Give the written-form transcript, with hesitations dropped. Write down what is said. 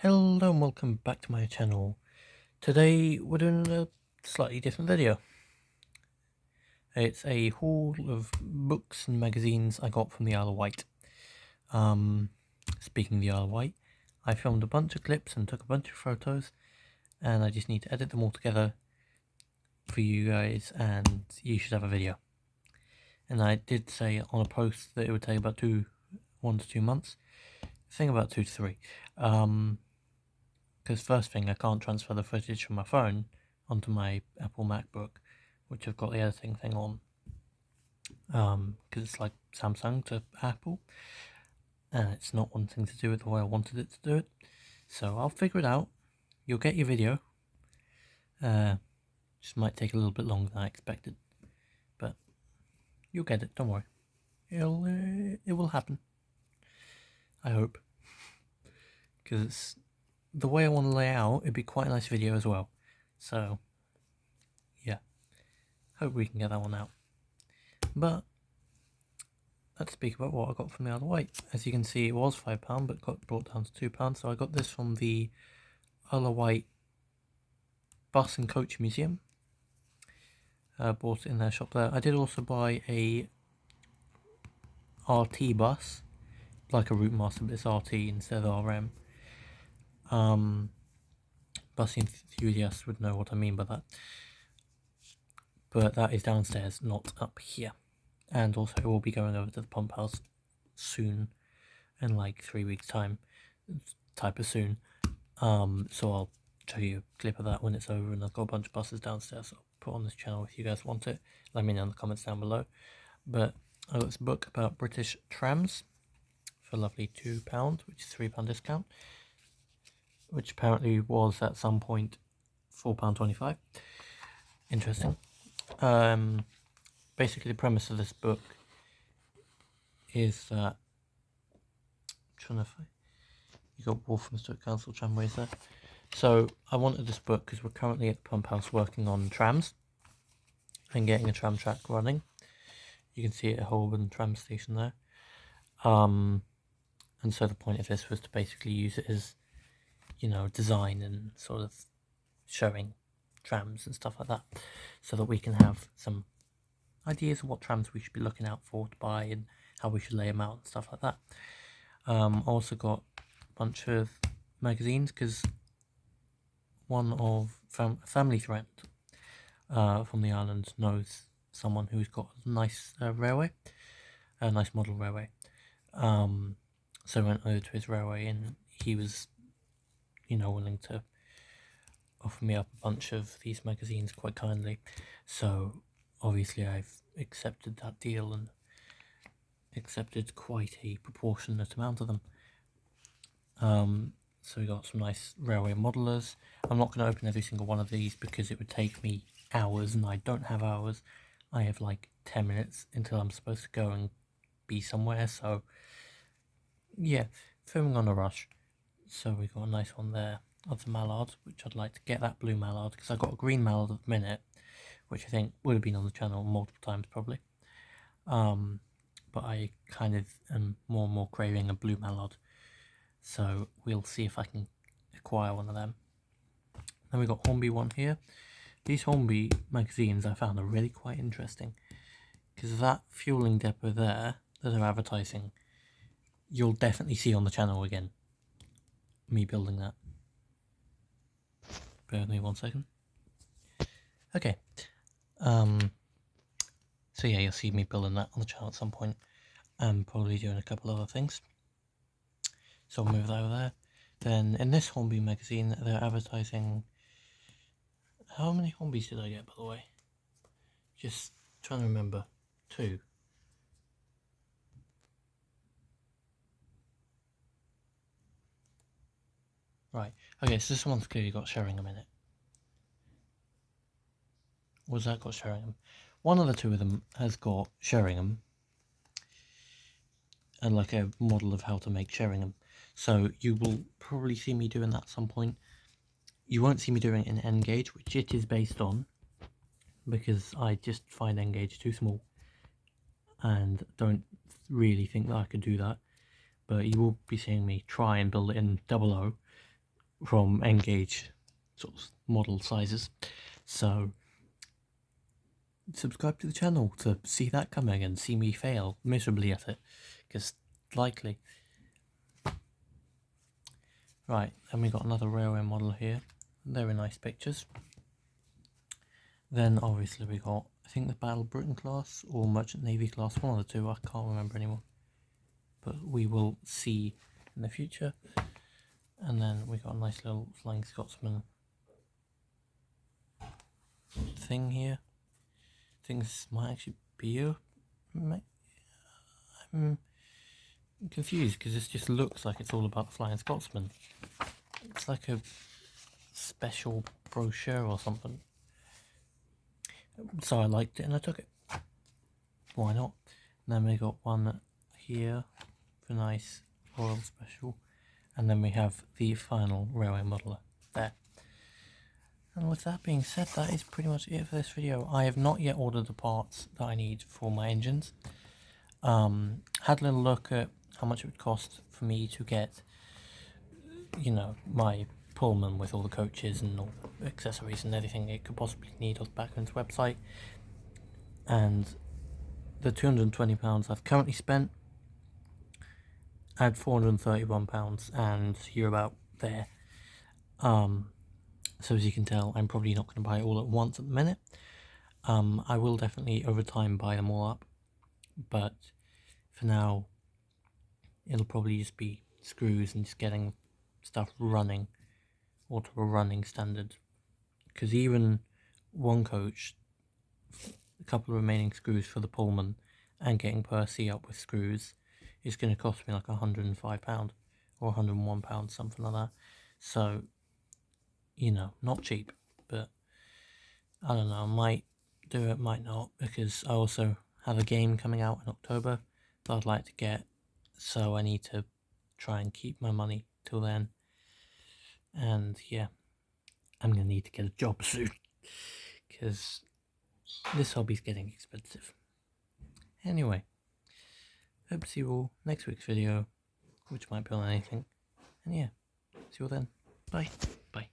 Hello and welcome back to my channel. Today we're doing a slightly different video. It's a haul of books and magazines I got from the Isle of Wight. Speaking of the Isle of Wight, I filmed a bunch of clips and took a bunch of photos, and I just need to edit them all together for you guys, and you should have a video. And I did say on a post that it would take about 1 to 2 months. I think about 2 to 3. Because first thing, I can't transfer the footage from my phone onto my Apple MacBook, which I've got the editing thing on, because it's like Samsung to Apple, and it's not wanting to do it the way I wanted it to do it. So I'll figure it out. You'll get your video. Just might take a little bit longer than I expected, but you'll get it. Don't worry. It will happen. I hope, because the way I want to lay out, it'd be quite a nice video as well. So yeah, hope we can get that one out. But let's speak about what I got from the Isle of Wight. As you can see, it was £5, but got brought down to £2. So I got this from the Isle of Wight Bus and Coach Museum. Bought it in their shop there. I did also buy a RT bus, like a Routemaster, but it's RT instead of RM. Bus enthusiasts would know what I mean by that. But that is downstairs, not up here. And also we'll be going over to the pump house soon, in like 3 weeks time, type of soon. So I'll show you a clip of that when it's over, and I've got a bunch of buses downstairs, so I'll put on this channel if you guys want it. Let me know in the comments down below. But I got this book about British trams for a lovely £2, which is £3 discount, which apparently was at some point £4.25. Interesting. Basically the premise of this book is that, you got Walthamstow Council tramways there. So I wanted this book because we're currently at the pump house working on trams and getting a tram track running. You can see it at Holborn tram station there. And so the point of this was to basically use it as, design and sort of showing trams and stuff like that, so that we can have some ideas of what trams we should be looking out for to buy and how we should lay them out and stuff like that. I also got a bunch of magazines because one of family friend from the island knows someone who's got a nice railway, a nice model railway. So I went over to his railway, and he was, willing to offer me up a bunch of these magazines quite kindly. So obviously I've accepted that deal and accepted quite a proportionate amount of them. So we got some nice railway modelers. I'm not going to open every single one of these because it would take me hours, and I don't have hours. I have like 10 minutes until I'm supposed to go and be somewhere, so yeah, filming on a rush. So we got a nice one there of the mallard, which I'd like to get that blue mallard, because I got a green mallard at the minute, which I think would have been on the channel multiple times probably. But I kind of am more and more craving a blue mallard, so we'll see if I can acquire one of them. Then we got Hornby one here. These Hornby magazines I found are really quite interesting, because that fueling depot there that they're advertising, you'll definitely see on the channel again. Me building that. Bear with me 1 second. Okay. So yeah, you'll see me building that on the channel at some point, and probably doing a couple other things. So I'll move that over there. Then in this Hornby magazine, they're advertising. How many Hornbys did I get, by the way? Just trying to remember. 2. Right. Okay, so this one's clearly got Sheringham in it. Was that got Sheringham? One of the 2 of them has got Sheringham, and like a model of how to make Sheringham. So you will probably see me doing that at some point. You won't see me doing it in N-gauge, which it is based on, because I just find N-gauge too small and don't really think that I could do that. But you will be seeing me try and build it in 00, from N-Gage sort of model sizes. So subscribe to the channel to see that coming and see me fail miserably at it, because likely. Right, and we got another railway model here. Very nice pictures. Then obviously we got, I think the Battle Britain class or Merchant Navy class, one of the two, I can't remember anymore. But we will see in the future. And then we got a nice little Flying Scotsman thing here. I think this might actually be a... I'm confused because this just looks like it's all about the Flying Scotsman. It's like a special brochure or something. So I liked it and I took it. Why not? And then we got one here for nice Royal Special. And then we have the final railway modeler there. And with that being said, that is pretty much it for this video. I have not yet ordered the parts that I need for my engines. Had a little look at how much it would cost for me to get, you know, my Pullman with all the coaches and all the accessories and everything it could possibly need off Backlund's website. And the £220 I've currently spent, I had £431 and you're about there. So as you can tell, I'm probably not going to buy it all at once at the minute. I will definitely over time buy them all up, but for now it'll probably just be screws and just getting stuff running or to a running standard, because even one coach, a couple of remaining screws for the Pullman and getting Percy up with screws is going to cost me like £105 or £101, something like that. So, you know, not cheap, but I don't know, might do it, might not, because I also have a game coming out in October that I'd like to get, so I need to try and keep my money till then. And yeah, I'm going to need to get a job soon, because this hobby's getting expensive. Anyway, hope to see you all next week's video, which might be on anything. And yeah, see you all then. Bye. Bye.